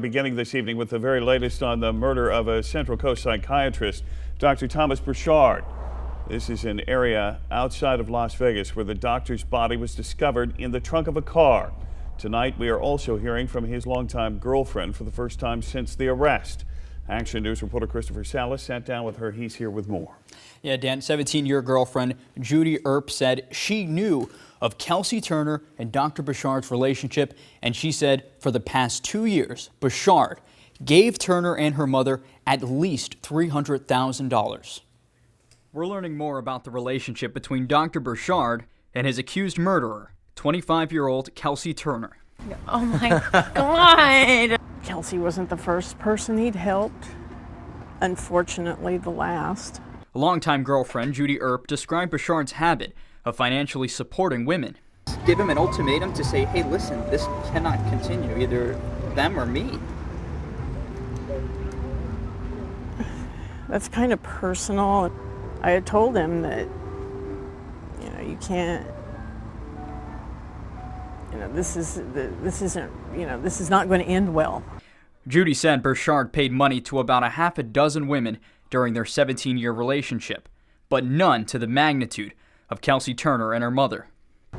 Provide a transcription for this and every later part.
beginning this evening with the very latest on the murder of a Central Coast psychiatrist, Dr. Thomas Burchard. This is an area outside of Las Vegas where the doctor's body was discovered in the trunk of a car. Tonight, we are also hearing from his longtime girlfriend for the first time since the arrest. Action News reporter Christopher Salas sat down with her. He's here with more. Yeah, Dan, 17-year girlfriend Judy Earp said she knew of Kelsey Turner and Dr. Burchard's relationship, and she said for the past 2 years, Burchard gave Turner and her mother at least $300,000. We're learning more about the relationship between Dr. Burchard and his accused murderer, 25-year-old Kelsey Turner. Oh my God! Kelsey wasn't the first person he'd helped. Unfortunately, the last. A longtime girlfriend, Judy Earp, described Burchard's habit of financially supporting women. Give him an ultimatum to say, hey, listen, this cannot continue, either them or me. That's kind of personal. I had told him that, you can't, this is not going to end well. Judy said Burchard paid money to about a half a dozen women during their 17-year relationship, but none to the magnitude of Kelsey Turner and her mother.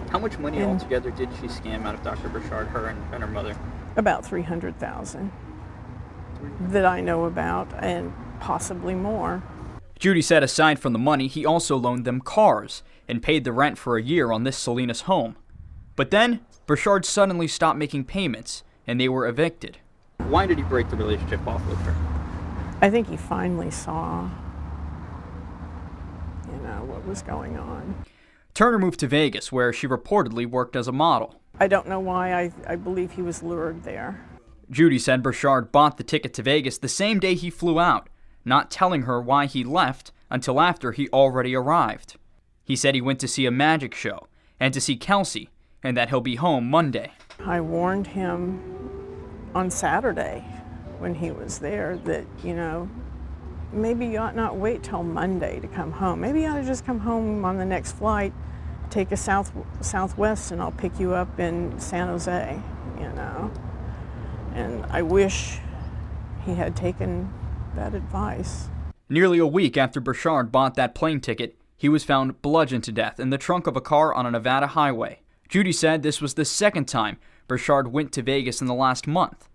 How much money altogether did she scam out of Dr. Burchard, her and her mother? About $300,000 that I know about, and possibly more. Judy said aside from the money, he also loaned them cars and paid the rent for a year on this Salinas home. But then, Burchard suddenly stopped making payments, and they were evicted. Why did he break the relationship off with her? I think he finally saw, what was going on. Turner moved to Vegas, where she reportedly worked as a model. I don't know why. I believe he was lured there. Judy said Burchard bought the ticket to Vegas the same day he flew out, not telling her why he left until after he already arrived. He said he went to see a magic show and to see Kelsey, and that he'll be home Monday. I warned him on Saturday when he was there that, maybe you ought not wait till Monday to come home. Maybe you ought to just come home on the next flight, take a Southwest, and I'll pick you up in San Jose, And I wish he had taken that advice. Nearly a week after Burchard bought that plane ticket, he was found bludgeoned to death in the trunk of a car on a Nevada highway. Judy said this was the second time Burchard went to Vegas in the last month.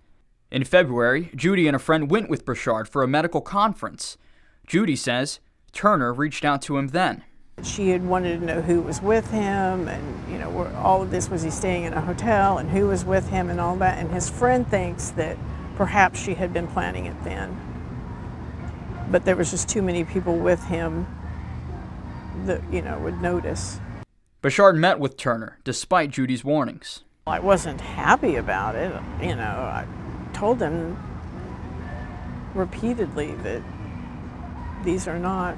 In February, Judy and a friend went with Burchard for a medical conference. Judy says Turner reached out to him then. She had wanted to know who was with him, and all of this, was he staying in a hotel, and who was with him and all that. And his friend thinks that perhaps she had been planning it then. But there was just too many people with him that, would notice. Burchard met with Turner despite Judy's warnings. I wasn't happy about it. I told him repeatedly that these are not,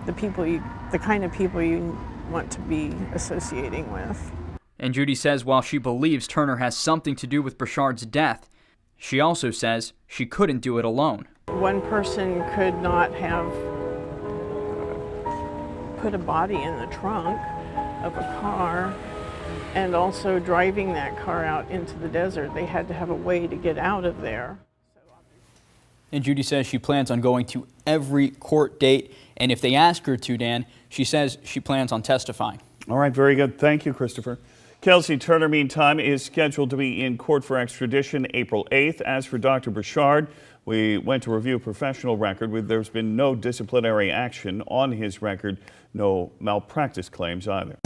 the kind of people you want to be associating with. And Judy says while she believes Turner has something to do with Burchard's death, she also says she couldn't do it alone. One person could not have put a body in the trunk of a car, and also driving that car out into the desert. They had to have a way to get out of there. And Judy says she plans on going to every court date, and if they ask her to, Dan, she says she plans on testifying. All right, very good. Thank you, Christopher. Kelsey Turner, meantime, is scheduled to be in court for extradition April 8th. As for Dr. Burchard, we went to review a professional record. There's been no disciplinary action on his record, no malpractice claims either.